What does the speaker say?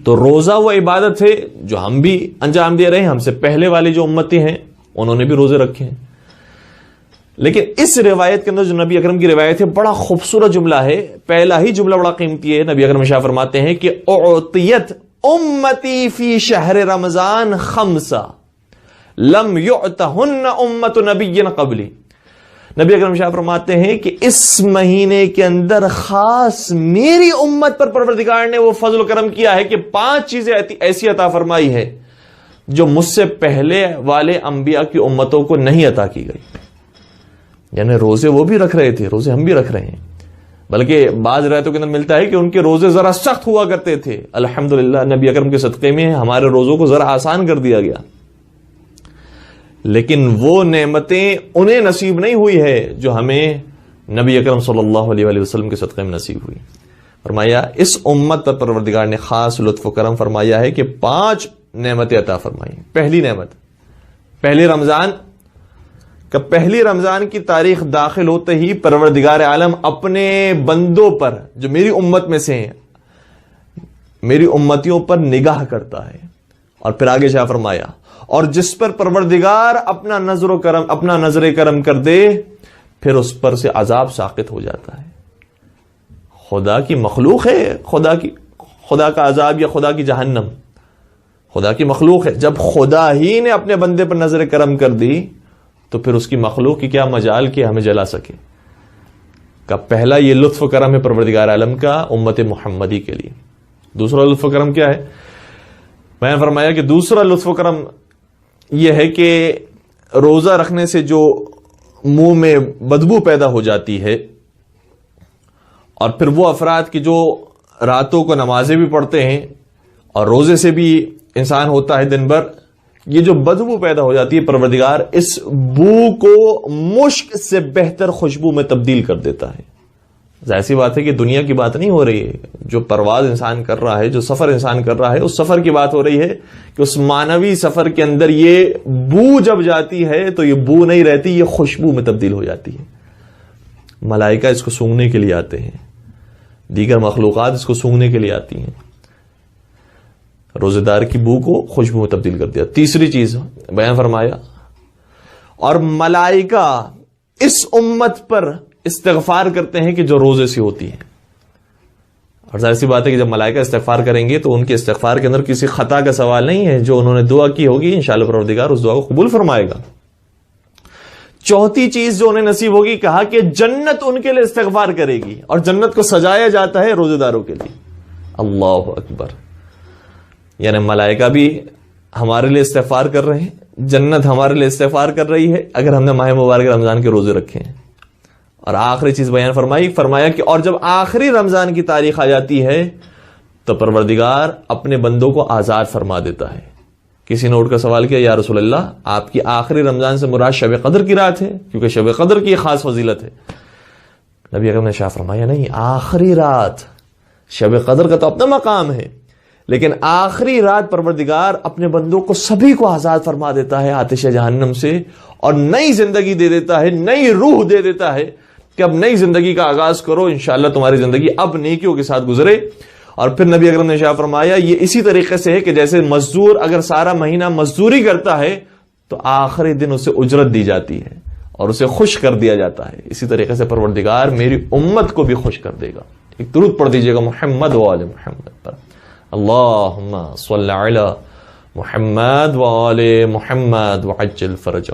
تو روزہ وہ عبادت ہے جو ہم بھی انجام دے رہے ہیں، ہم سے پہلے والی جو امتی ہیں انہوں نے بھی روزے رکھے ہیں. لیکن اس روایت کے اندر جو نبی اکرم کی روایت ہے، بڑا خوبصورت جملہ ہے. پہلا ہی جملہ بڑا قیمتی ہے. نبی اکرم شاہ فرماتے ہیں کہ اعطیت امتی فی شہر رمضان خمسہ لم یعطہن امت نبی قبلی. نبی اکرم شاہ فرماتے ہیں کہ اس مہینے کے اندر خاص میری امت پر پروردگار نے وہ فضل و کرم کیا ہے کہ 5 چیزیں ایسی عطا فرمائی ہے جو مجھ سے پہلے والے انبیاء کی امتوں کو نہیں عطا کی گئی. یعنی روزے وہ بھی رکھ رہے تھے، روزے ہم بھی رکھ رہے ہیں، بلکہ بعض روایتوں کے اندر ملتا ہے کہ ان کے روزے ذرا سخت ہوا کرتے تھے. الحمدللہ نبی اکرم کے صدقے میں ہمارے روزوں کو ذرا آسان کر دیا گیا. لیکن وہ نعمتیں انہیں نصیب نہیں ہوئی ہے جو ہمیں نبی اکرم صلی اللہ علیہ وآلہ وسلم کے صدقے میں نصیب ہوئی. فرمایا اس امت پر پروردگار نے خاص لطف و کرم فرمایا ہے کہ 5 نعمتیں عطا فرمائی. پہلی نعمت، پہلی رمضان کی تاریخ داخل ہوتے ہی پروردگار عالم اپنے بندوں پر جو میری امت میں سے ہیں، میری امتیوں پر نگاہ کرتا ہے. اور پھر آگے شاہ فرمایا اور جس پر پروردگار اپنا نظر کرم کر دے پھر اس پر سے عذاب ساقط ہو جاتا ہے. خدا کی مخلوق ہے، خدا کا عذاب یا خدا کی جہنم خدا کی مخلوق ہے. جب خدا ہی نے اپنے بندے پر نظر کرم کر دی تو پھر اس کی مخلوق کی کیا مجال کہ ہمیں جلا سکے. کا پہلا یہ لطف و کرم ہے پروردگار عالم کا امت محمدی کے لیے. دوسرا لطف و کرم کیا ہے؟ میں نے فرمایا کہ دوسرا لطف و کرم یہ ہے کہ روزہ رکھنے سے جو منہ میں بدبو پیدا ہو جاتی ہے، اور پھر وہ افراد کی جو راتوں کو نمازیں بھی پڑھتے ہیں اور روزے سے بھی انسان ہوتا ہے دن بھر، یہ جو بدبو پیدا ہو جاتی ہے پروردگار اس بو کو مشک سے بہتر خوشبو میں تبدیل کر دیتا ہے. ظاہر سی بات ہے کہ دنیا کی بات نہیں ہو رہی ہے. جو پرواز انسان کر رہا ہے، جو سفر انسان کر رہا ہے، اس سفر کی بات ہو رہی ہے کہ اس مانوی سفر کے اندر یہ بو جب جاتی ہے تو یہ بو نہیں رہتی، یہ خوشبو میں تبدیل ہو جاتی ہے. ملائکہ اس کو سونگھنے کے لیے آتے ہیں، دیگر مخلوقات اس کو سونگھنے کے لیے آتی ہیں. روزے دار کی بو کو خوشبو میں تبدیل کر دیا. تیسری چیز بیان فرمایا اور ملائکہ اس امت پر استغفار کرتے ہیں کہ جو روزے سے ہوتی ہے. اور ظاہر سی بات ہے کہ جب ملائکہ استغفار کریں گے تو ان کے استغفار کے اندر کسی خطا کا سوال نہیں ہے. جو انہوں نے دعا کی ہوگی انشاءاللہ پروردگار اس دعا کو قبول فرمائے گا. چوتھی چیز جو انہیں نصیب ہوگی، کہا کہ جنت ان کے لیے استغفار کرے گی، اور جنت کو سجایا جاتا ہے روزے داروں کے لیے. اللہ اکبر. یعنی ملائکہ بھی ہمارے لیے استغفار کر رہے ہیں، جنت ہمارے لیے استغفار کر رہی ہے اگر ہم نے ماہ مبارک رمضان کے روزے رکھے ہیں. اور آخری چیز بیان فرمایا کہ اور جب آخری رمضان کی تاریخ آ جاتی ہے تو پروردگار اپنے بندوں کو آزاد فرما دیتا ہے. کسی نے اٹھ کر سوال کیا، یا رسول اللہ آپ کی آخری رمضان سے مراد شب قدر کی رات ہے؟ کیونکہ شب قدر کی خاص فضیلت ہے. نبی اکرم نے شاہ فرمایا نہیں، آخری رات. شب قدر کا تو اپنا مقام ہے، لیکن آخری رات پروردگار اپنے بندوں کو سبھی کو آزاد فرما دیتا ہے آتش جہنم سے، اور نئی زندگی دے دیتا ہے، نئی روح دے دیتا ہے کہ اب نئی زندگی کا آغاز کرو، انشاءاللہ تمہاری زندگی اب نیکیوں کے ساتھ گزرے. اور پھر نبی اکرم نے شاہ فرمایا یہ اسی طریقے سے ہے کہ جیسے مزدور اگر سارا مہینہ مزدوری کرتا ہے تو آخری دن اسے اجرت دی جاتی ہے اور اسے خوش کر دیا جاتا ہے، اسی طریقے سے پروردگار میری امت کو بھی خوش کر دے گا. ایک درود پڑھ دیجیے گا محمد و آل محمد پر. اللہم صلی علی محمد و آل محمد وعجل فرجہ.